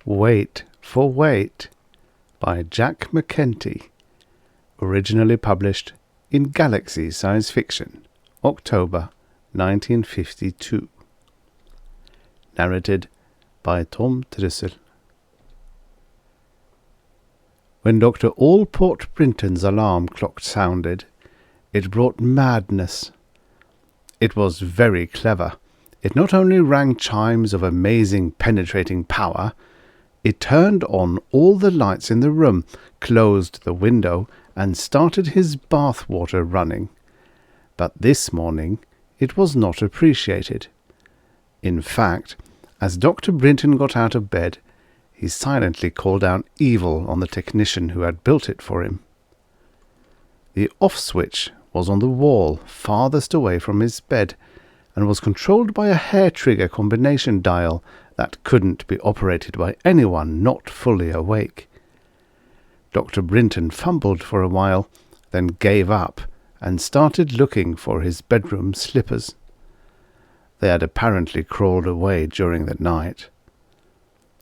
Wait for Wait by Jack McKenty, originally published in Galaxy Science Fiction, October 1952. Narrated by Tom Trussel. When Dr. Allport Brinton's alarm clock sounded, it brought madness. It was very clever. It not only rang chimes of amazing penetrating power, it turned on all the lights in the room, closed the window, and started his bath water running. But this morning it was not appreciated. In fact, as Dr. Brinton got out of bed, he silently called down evil on the technician who had built it for him. The off switch was on the wall farthest away from his bed, and was controlled by a hair-trigger combination dial that couldn't be operated by anyone not fully awake. Dr. Brinton fumbled for a while, then gave up and started looking for his bedroom slippers. They had apparently crawled away during the night.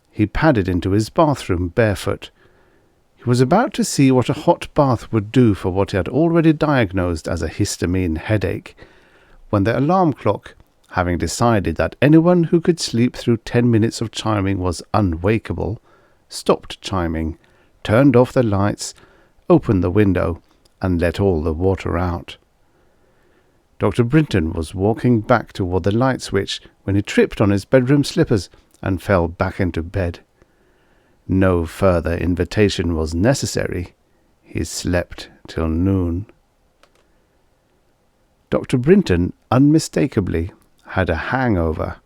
He padded into his bathroom barefoot. He was about to see what a hot bath would do for what he had already diagnosed as a histamine headache, when the alarm clock, having decided that anyone who could sleep through 10 minutes of chiming was unwakeable, stopped chiming, turned off the lights, opened the window, and let all the water out. Dr. Brinton was walking back toward the light switch when he tripped on his bedroom slippers and fell back into bed. No further invitation was necessary. He slept till noon. Dr. Brinton unmistakably had a hangover.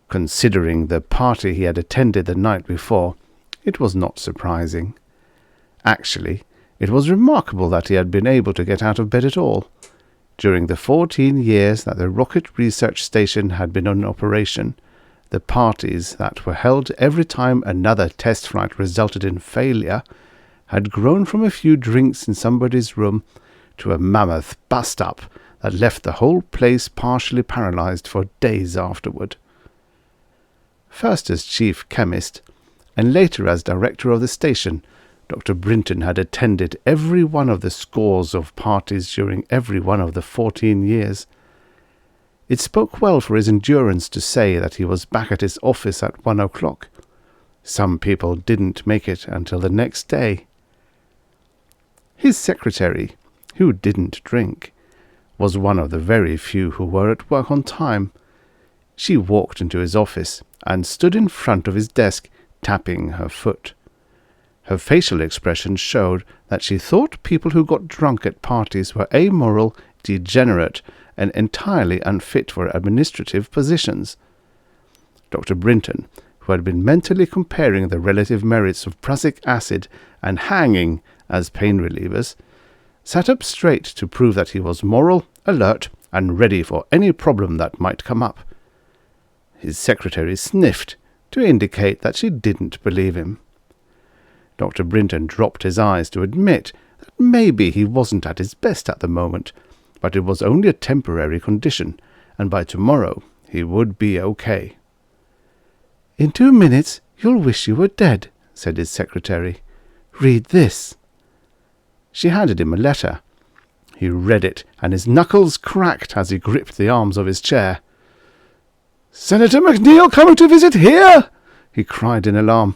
Considering the party he had attended the night before, it was not surprising. Actually, it was remarkable that he had been able to get out of bed at all. During the 14 years that the Rocket Research Station had been in operation, the parties that were held every time another test flight resulted in failure had grown from a few drinks in somebody's room to a mammoth bust-up that left the whole place partially paralyzed for days afterward. First as chief chemist, and later as director of the station, Dr. Brinton had attended every one of the scores of parties during every one of the 14 years. It spoke well for his endurance to say that he was back at his office at 1 o'clock. Some people didn't make it until the next day. His secretary, who didn't drink, was one of the very few who were at work on time. She walked into his office and stood in front of his desk, tapping her foot. Her facial expression showed that she thought people who got drunk at parties were amoral, degenerate, and entirely unfit for administrative positions. Dr. Brinton, who had been mentally comparing the relative merits of prussic acid and hanging as pain relievers, sat up straight to prove that he was moral, alert, and ready for any problem that might come up. His secretary sniffed to indicate that she didn't believe him. Dr. Brinton dropped his eyes to admit that maybe he wasn't at his best at the moment, but it was only a temporary condition, and by tomorrow he would be okay. "In 2 minutes you'll wish you were dead," said his secretary. "Read this." She handed him a letter. He read it, and his knuckles cracked as he gripped the arms of his chair. "Senator McNeil coming to visit here!" he cried in alarm.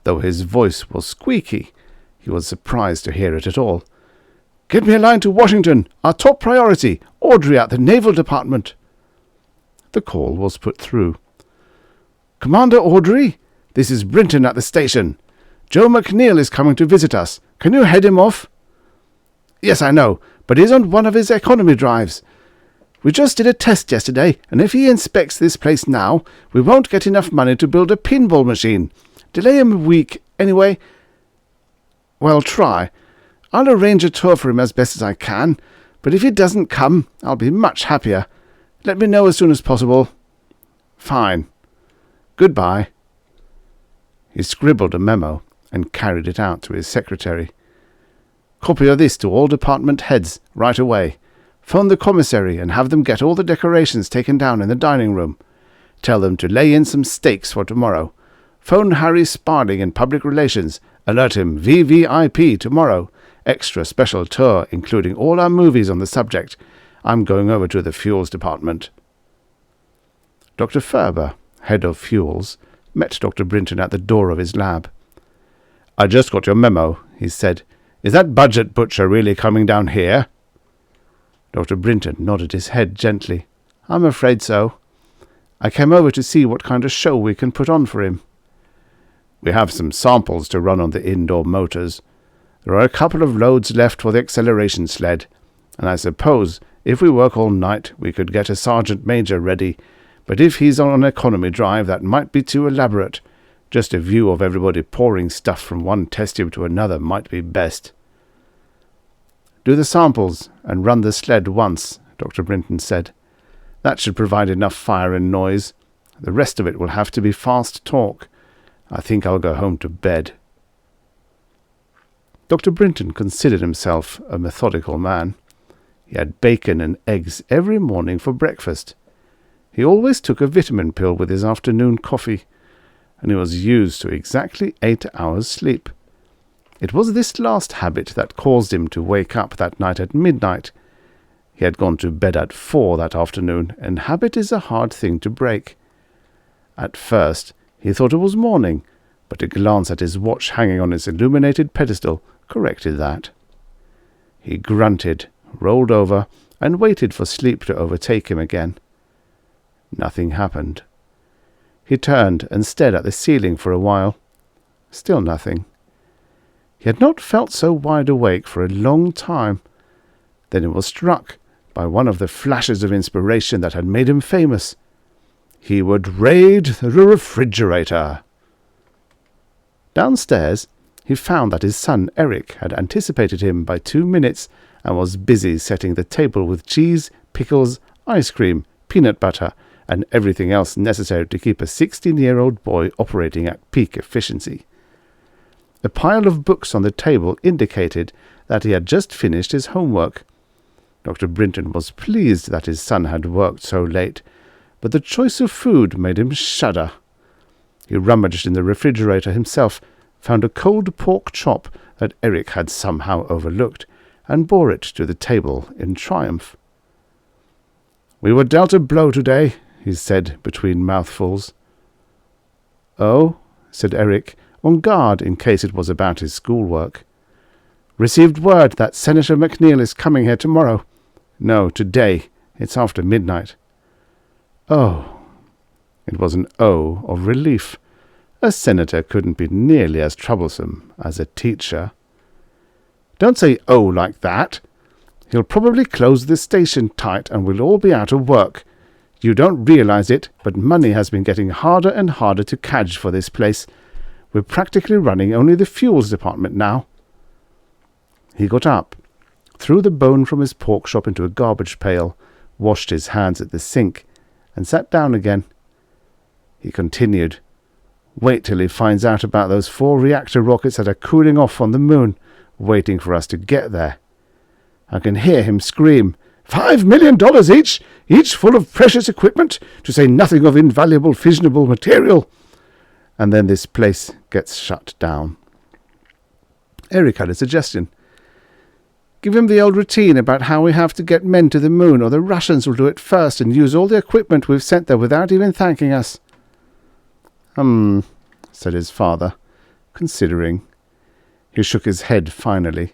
Though his voice was squeaky, he was surprised to hear it at all. "Get me a line to Washington. Our top priority. Audrey at the Naval Department." The call was put through. "Commander Audrey, this is Brinton at the station. Joe McNeil is coming to visit us. Can you head him off?" "Yes, I know, but he's on one of his economy drives. We just did a test yesterday, and if he inspects this place now, we won't get enough money to build a pinball machine. Delay him a week, anyway. Well, try. I'll arrange a tour for him as best as I can, but if he doesn't come, I'll be much happier. Let me know as soon as possible." "Fine. Goodbye." He scribbled a memo and carried it out to his secretary. "Copy of this to all department heads right away. Phone the commissary and have them get all the decorations taken down in the dining room. Tell them to lay in some steaks for tomorrow. Phone Harry Sparling in public relations. Alert him VVIP tomorrow. Extra special tour including all our movies on the subject. I'm going over to the fuels department." Dr. Ferber, head of fuels, met Dr. Brinton at the door of his lab. "I just got your memo," he said. "Is that budget butcher really coming down here?" Dr. Brinton nodded his head gently. "I'm afraid so. I came over to see what kind of show we can put on for him." "We have some samples to run on the indoor motors. There are a couple of loads left for the acceleration sled, and I suppose if we work all night we could get a sergeant major ready, but if he's on an economy drive that might be too elaborate. Just a view of everybody pouring stuff from one test tube to another might be best." "Do the samples and run the sled once," Dr. Brinton said. "That should provide enough fire and noise. The rest of it will have to be fast talk. I think I'll go home to bed." Dr. Brinton considered himself a methodical man. He had bacon and eggs every morning for breakfast. He always took a vitamin pill with his afternoon coffee, and he was used to exactly 8 hours sleep. It was this last habit that caused him to wake up that night at midnight. He had gone to bed at 4 that afternoon, and habit is a hard thing to break. At first he thought it was morning, but a glance at his watch hanging on its illuminated pedestal corrected that. He grunted, rolled over, and waited for sleep to overtake him again. Nothing happened. He turned and stared at the ceiling for a while. Still nothing. He had not felt so wide awake for a long time. Then he was struck by one of the flashes of inspiration that had made him famous. He would raid the refrigerator. Downstairs, he found that his son Eric had anticipated him by 2 minutes and was busy setting the table with cheese, pickles, ice cream, peanut butter, and everything else necessary to keep a 16-year-old boy operating at peak efficiency. A pile of books on the table indicated that he had just finished his homework. Dr. Brinton was pleased that his son had worked so late, but the choice of food made him shudder. He rummaged in the refrigerator himself, found a cold pork chop that Eric had somehow overlooked, and bore it to the table in triumph. "We were dealt a blow today," he said between mouthfuls. "Oh?" said Eric, on guard in case it was about his schoolwork. "Received word that Senator McNeil is coming here tomorrow. No, today. It's after midnight." "Oh." It was an "oh" of relief. A senator couldn't be nearly as troublesome as a teacher. "Don't say oh like that. He'll probably close the station tight and we'll all be out of work. You don't realize it, but money has been getting harder and harder to cadge for this place. We're practically running only the fuels department now." He got up, threw the bone from his pork chop into a garbage pail, washed his hands at the sink, and sat down again. He continued, "Wait till he finds out about those 4 reactor rockets that are cooling off on the moon, waiting for us to get there. I can hear him scream, $5 million each full of precious equipment, to say nothing of invaluable fissionable material." And then this place gets shut down. Eric had a suggestion. "Give him the old routine about how we have to get men to the moon, or the Russians will do it first and use all the equipment we've sent there without even thanking us." Said his father, considering. He shook his head finally.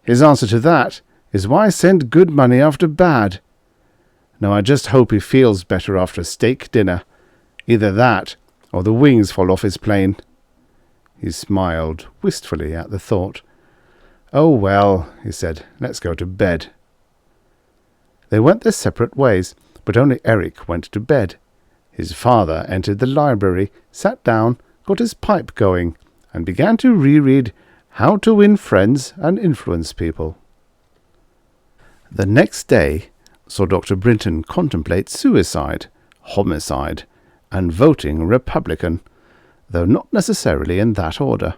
"His answer to that is why send good money after bad? Now I just hope he feels better after a steak dinner. Either that, or the wings fall off his plane." He smiled wistfully at the thought. "Oh well," he said, "let's go to bed." They went their separate ways, but only Eric went to bed. His father entered the library, sat down, got his pipe going, and began to reread How to Win Friends and Influence People. The next day saw Dr. Brinton contemplate suicide, homicide, and voting Republican, though not necessarily in that order.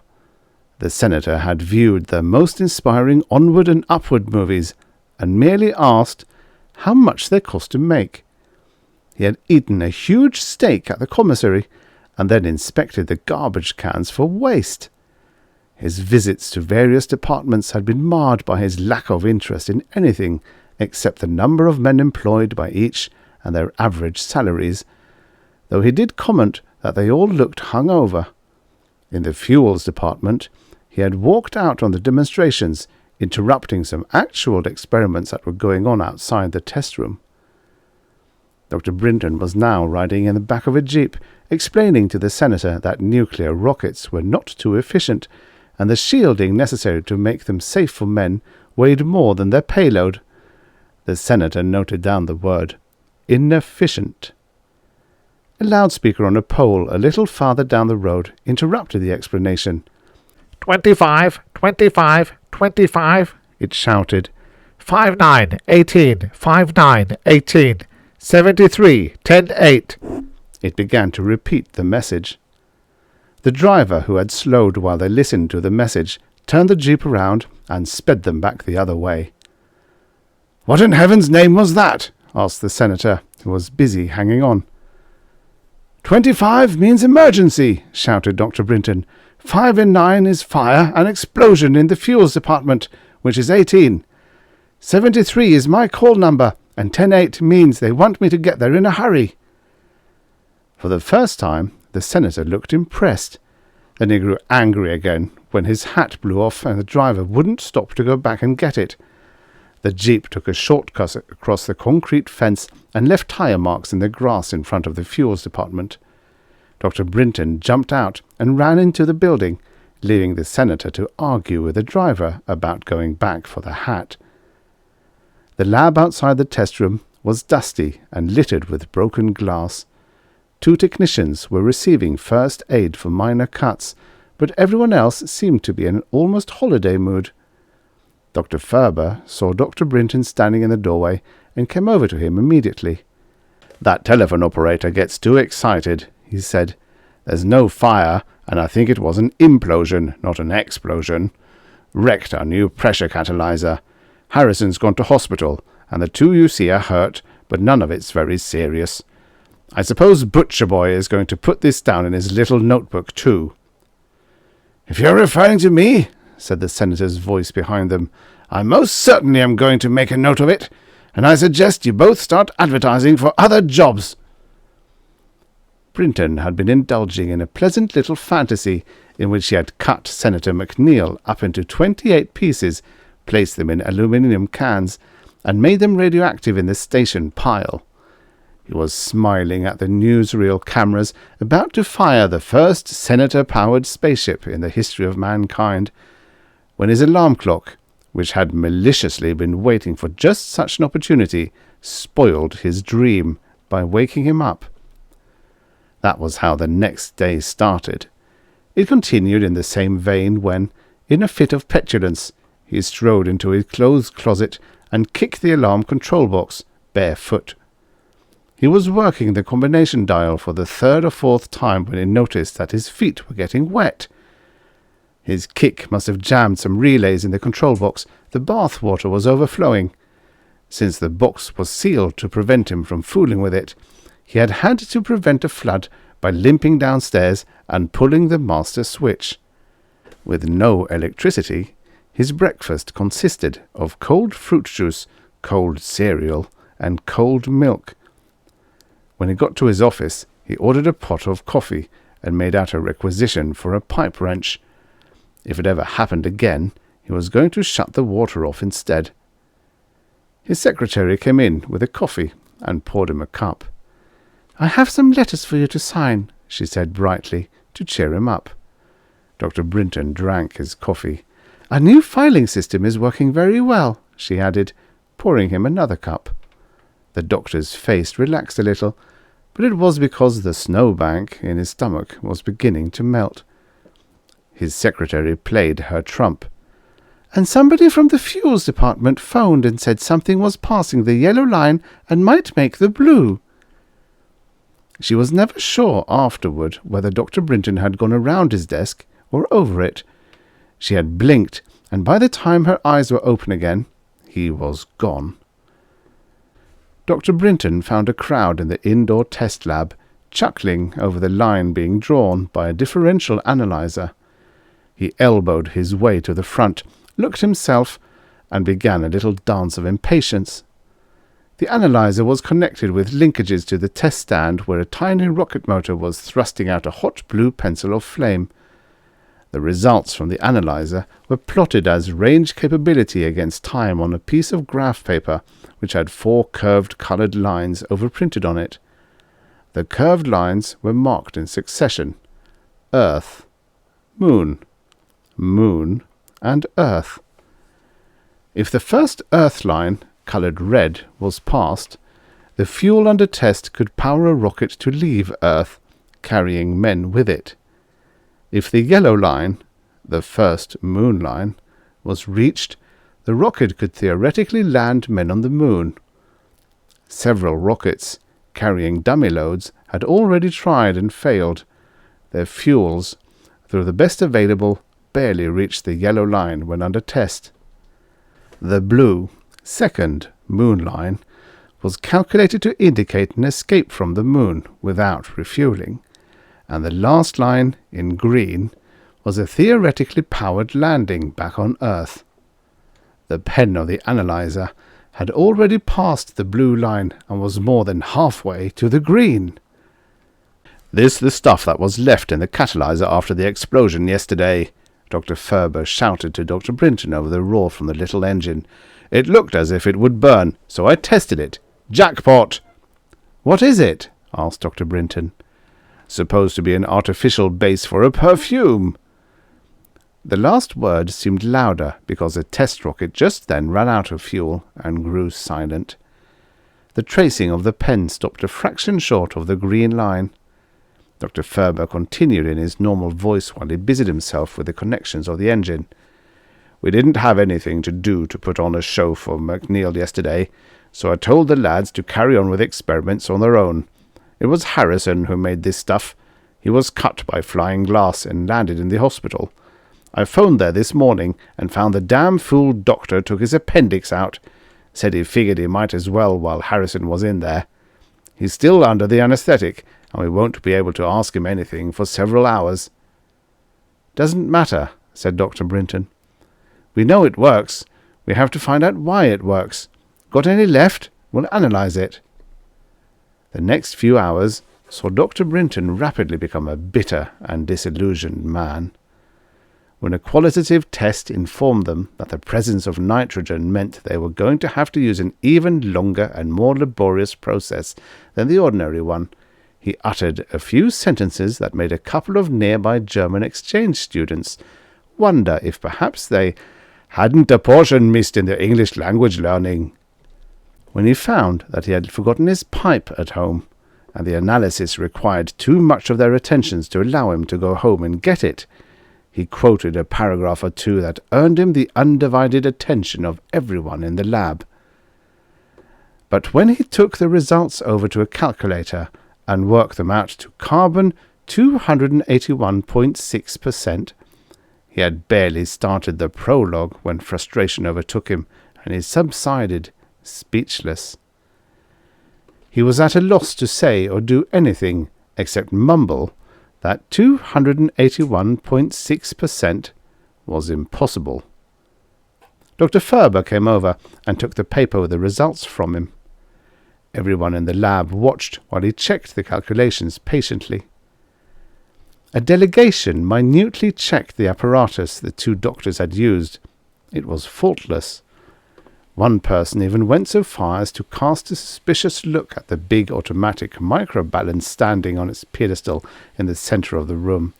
The senator had viewed the most inspiring Onward and Upward movies, and merely asked how much they cost to make. He had eaten a huge steak at the commissary, and then inspected the garbage cans for waste. His visits to various departments had been marred by his lack of interest in anything except the number of men employed by each and their average salaries, though he did comment that they all looked hung-over. In the fuels department, he had walked out on the demonstrations, interrupting some actual experiments that were going on outside the test room. Dr. Brinton was now riding in the back of a jeep, explaining to the senator that nuclear rockets were not too efficient, and the shielding necessary to make them safe for men weighed more than their payload. The senator noted down the word inefficient. A loudspeaker on a pole a little farther down the road interrupted the explanation. 25, 25, 25, it shouted. 59, 18, 59, 18, 73, 10, 8. It began to repeat the message. The driver, who had slowed while they listened to the message, turned the jeep around and sped them back the other way. "What in heaven's name was that?" asked the senator, who was busy hanging on. 25 means emergency, shouted Dr. Brinton. 5 and 9 is fire and explosion in the fuels department, which is 18. 73 is my call number, and 10-8 means they want me to get there in a hurry. For the first time, the senator looked impressed. Then he grew angry again when his hat blew off and the driver wouldn't stop to go back and get it. The jeep took a shortcut across the concrete fence and left tire marks in the grass in front of the fuels department. Dr. Brinton jumped out and ran into the building, leaving the senator to argue with the driver about going back for the hat. The lab outside the test room was dusty and littered with broken glass. 2 technicians were receiving first aid for minor cuts, but everyone else seemed to be in an almost holiday mood. Dr. Ferber saw Dr. Brinton standing in the doorway and came over to him immediately. "That telephone operator gets too excited," he said. "There's no fire, and I think it was an implosion, not an explosion. Wrecked our new pressure catalyzer. Harrison's gone to hospital, and the 2 you see are hurt, but none of it's very serious. I suppose Butcher Boy is going to put this down in his little notebook, too." "If you're referring to me," said the senator's voice behind them, "I most certainly am going to make a note of it, and I suggest you both start advertising for other jobs." Brinton had been indulging in a pleasant little fantasy in which he had cut Senator McNeil up into 28 pieces, placed them in aluminium cans, and made them radioactive in the station pile. He was smiling at the newsreel cameras, about to fire the first senator-powered spaceship in the history of mankind, when his alarm clock, which had maliciously been waiting for just such an opportunity, spoiled his dream by waking him up. That was how the next day started. It continued in the same vein when, in a fit of petulance, he strode into his clothes closet and kicked the alarm control box barefoot. He was working the combination dial for the 3rd or 4th time when he noticed that his feet were getting wet. His kick must have jammed some relays in the control box. The bath water was overflowing. Since the box was sealed to prevent him from fooling with it, he had had to prevent a flood by limping downstairs and pulling the master switch. With no electricity, his breakfast consisted of cold fruit juice, cold cereal, and cold milk. When he got to his office, he ordered a pot of coffee and made out a requisition for a pipe wrench. If it ever happened again, he was going to shut the water off instead. His secretary came in with a coffee and poured him a cup. "I have some letters for you to sign," she said brightly, to cheer him up. Dr. Brinton drank his coffee. "Our new filing system is working very well," she added, pouring him another cup. The doctor's face relaxed a little, but it was because the snowbank in his stomach was beginning to melt. His secretary played her trump. "And somebody from the fuels department phoned and said something was passing the yellow line and might make the blue." She was never sure afterward whether Dr. Brinton had gone around his desk or over it. She had blinked, and by the time her eyes were open again, he was gone. Dr. Brinton found a crowd in the indoor test lab, chuckling over the line being drawn by a differential analyzer. He elbowed his way to the front, looked himself, and began a little dance of impatience. The analyzer was connected with linkages to the test stand, where a tiny rocket motor was thrusting out a hot blue pencil of flame. The results from the analyzer were plotted as range capability against time on a piece of graph paper which had 4 curved coloured lines overprinted on it. The curved lines were marked in succession: Earth, Moon, Moon, and Earth. If the first Earth line, coloured red, was passed, the fuel under test could power a rocket to leave Earth, carrying men with it. If the yellow line, the first Moon line, was reached, the rocket could theoretically land men on the Moon. Several rockets, carrying dummy loads, had already tried and failed. Their fuels, though the best available, barely reached the yellow line when under test. The blue, second Moon line, was calculated to indicate an escape from the Moon without refueling, and the last line, in green, was a theoretically powered landing back on Earth. The pen of the analyzer had already passed the blue line and was more than halfway to the green. "This the stuff that was left in the catalyzer after the explosion yesterday," Dr. Ferber shouted to Dr. Brinton over the roar from the little engine. "It looked as if it would burn, so I tested it. Jackpot!" "What is it?" asked Dr. Brinton. "Supposed to be an artificial base for a perfume." The last word seemed louder because the test rocket just then ran out of fuel and grew silent. The tracing of the pen stopped a fraction short of the green line. Dr. Ferber continued in his normal voice while he busied himself with the connections of the engine. "We didn't have anything to do to put on a show for McNeil yesterday, so I told the lads to carry on with experiments on their own. It was Harrison who made this stuff. He was cut by flying glass and landed in the hospital. I phoned there this morning and found the damn fool doctor took his appendix out. Said he figured he might as well while Harrison was in there. He's still under the anesthetic, and we won't be able to ask him anything for several hours." "Doesn't matter," said Dr. Brinton. "We know it works. We have to find out why it works. Got any left? We'll analyze it." The next few hours saw Dr. Brinton rapidly become a bitter and disillusioned man. When a qualitative test informed them that the presence of nitrogen meant they were going to have to use an even longer and more laborious process than the ordinary one, he uttered a few sentences that made a couple of nearby German exchange students wonder if perhaps they hadn't a portion missed in their English language learning. When he found that he had forgotten his pipe at home, and the analysis required too much of their attentions to allow him to go home and get it, he quoted a paragraph or two that earned him the undivided attention of everyone in the lab. But when he took the results over to a calculator and worked them out to carbon 281.6%, he had barely started the prologue when frustration overtook him, and he subsided, speechless. He was at a loss to say or do anything except mumble that 281.6% was impossible. Dr. Ferber came over and took the paper with the results from him. Everyone in the lab watched while he checked the calculations patiently. A delegation minutely checked the apparatus the two doctors had used. It was faultless. One person even went so far as to cast a suspicious look at the big automatic microbalance standing on its pedestal in the centre of the room.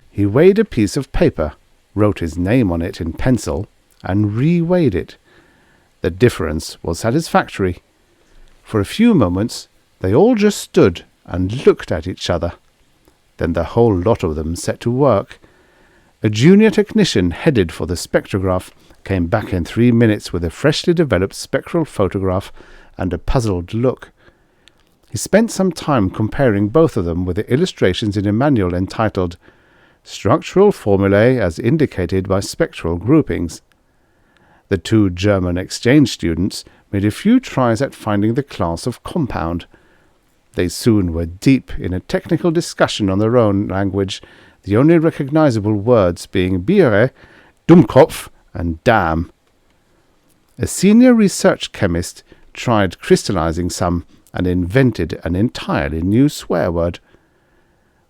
He weighed a piece of paper, wrote his name on it in pencil, and re-weighed it. The difference was satisfactory. For a few moments they all just stood and looked at each other. Then the whole lot of them set to work. A junior technician headed for the spectrograph came back in 3 minutes with a freshly developed spectral photograph and a puzzled look. He spent some time comparing both of them with the illustrations in a manual entitled "Structural Formulae as Indicated by Spectral Groupings." The two German exchange students made a few tries at finding the class of compound. They soon were deep in a technical discussion on their own language, the only recognizable words being Biere, Dummkopf, and damn. A senior research chemist tried crystallizing some and invented an entirely new swear word.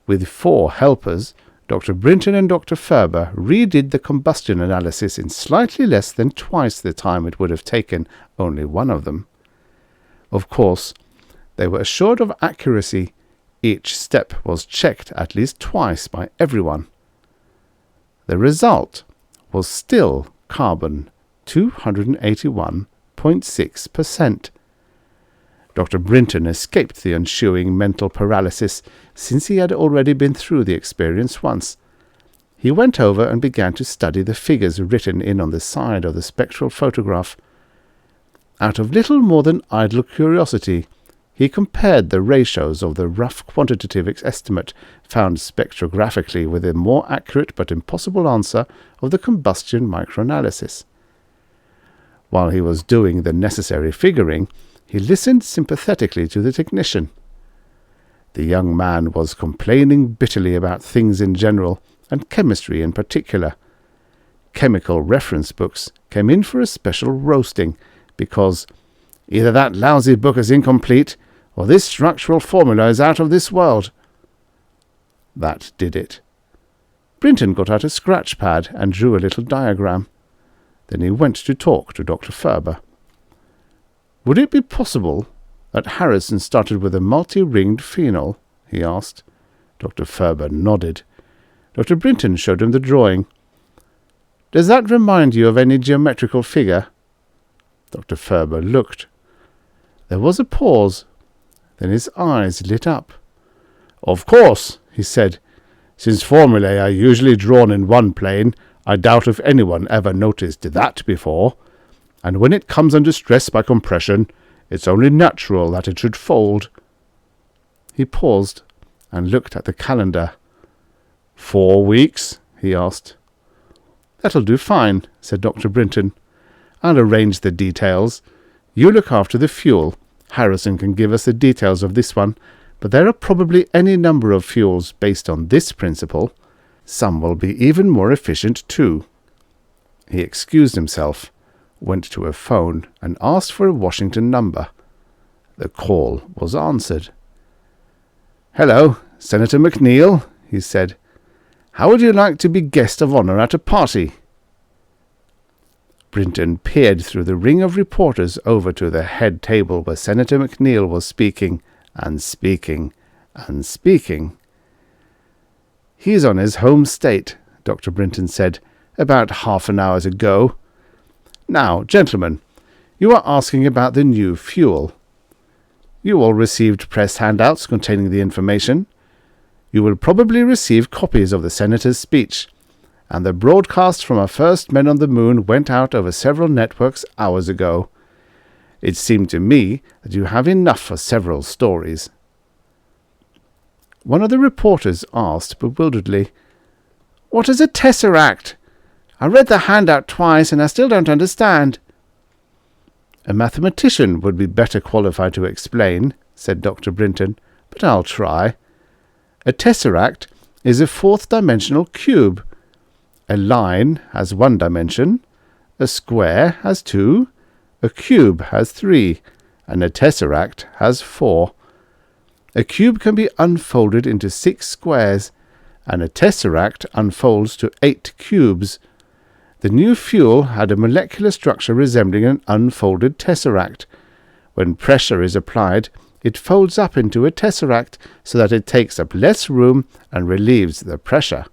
With 4 helpers, Dr. Brinton and Dr. Ferber redid the combustion analysis in slightly less than twice the time it would have taken only one of them. Of course, they were assured of accuracy. Each step was checked at least twice by everyone. The result was still carbon 281.6%. Dr. Brinton escaped the ensuing mental paralysis, since he had already been through the experience once. He went over and began to study the figures written in on the side of the spectral photograph. Out of little more than idle curiosity, he compared the ratios of the rough quantitative estimate found spectrographically with a more accurate but impossible answer of the combustion microanalysis. While he was doing the necessary figuring, he listened sympathetically to the technician. The young man was complaining bitterly about things in general, and chemistry in particular. Chemical reference books came in for a special roasting, because either that lousy book is incomplete, or this structural formula is out of this world. That did it. Brinton got out a scratch pad and drew a little diagram. Then he went to talk to Dr. Ferber. Would it be possible that Harrison started with a multi-ringed phenol? He asked. Dr. Ferber nodded. Dr. Brinton showed him the drawing. Does that remind you of any geometrical figure? Dr. Ferber looked. There was a pause. Then his eyes lit up. Of course, he said. Since formulae are usually drawn in one plane, I doubt if anyone ever noticed that before. And when it comes under stress by compression, it's only natural that it should fold. He paused and looked at the calendar. 4 weeks? He asked. That'll do fine, said Dr. Brinton. I'll arrange the details. You look after the fuel. Harrison can give us the details of this one, but there are probably any number of fuels based on this principle. Some will be even more efficient too. He excused himself, went to a phone, and asked for a Washington number. The call was answered. Hello, Senator McNeil, he said. How would you like to be guest of honor at a party? Brinton peered through the ring of reporters over to the head table where Senator McNeil was speaking, and speaking, and speaking. He's on his home state, Dr. Brinton said, about half an hour ago. Now, gentlemen, you are asking about the new fuel. You all received press handouts containing the information. You will probably receive copies of the Senator's speech, and the broadcast from our first men on the moon went out over several networks hours ago. It seemed to me that you have enough for several stories. One of the reporters asked bewilderedly, What is a tesseract? I read the handout twice and I still don't understand. A mathematician would be better qualified to explain, said Dr. Brinton, but I'll try. A tesseract is a fourth-dimensional cube. A line has 1 dimension, a square has 2, a cube has 3, and a tesseract has 4. A cube can be unfolded into 6 squares, and a tesseract unfolds to 8 cubes. The new fuel had a molecular structure resembling an unfolded tesseract. When pressure is applied, it folds up into a tesseract so that it takes up less room and relieves the pressure.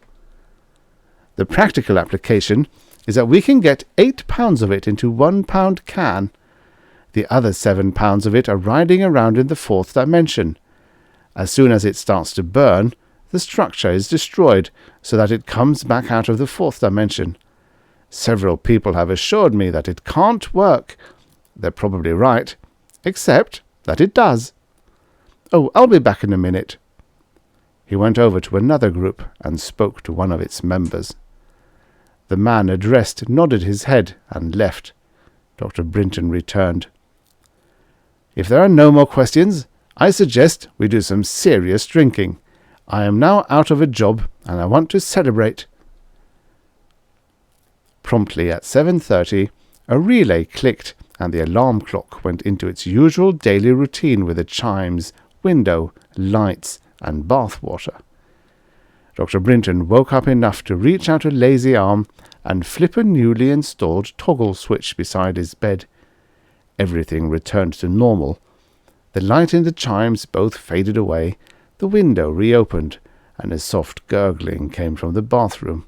The practical application is that we can get 8 pounds of it into 1 pound can. The other 7 pounds of it are riding around in the 4th dimension. As soon as it starts to burn, the structure is destroyed so that it comes back out of the 4th dimension. Several people have assured me that it can't work. They're probably right, except that it does. Oh, I'll be back in a minute. He went over to another group and spoke to one of its members. The man addressed nodded his head and left. Dr. Brinton returned. If there are no more questions, I suggest we do some serious drinking. I am now out of a job, and I want to celebrate." Promptly at 7:30, a relay clicked, and the alarm clock went into its usual daily routine with the chimes, window, lights, and bath water. Dr. Brinton woke up enough to reach out a lazy arm and flip a newly installed toggle switch beside his bed. Everything returned to normal. The light in the chimes both faded away, the window reopened, and a soft gurgling came from the bathroom.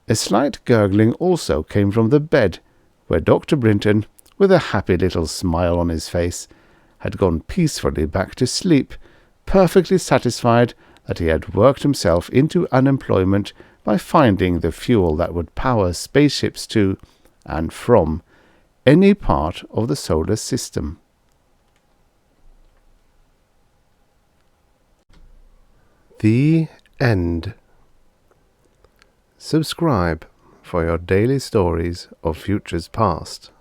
A slight gurgling also came from the bed, where Dr. Brinton, with a happy little smile on his face, had gone peacefully back to sleep, perfectly satisfied that he had worked himself into unemployment by finding the fuel that would power spaceships to, and from, any part of the solar system. The end. Subscribe for your daily stories of futures past.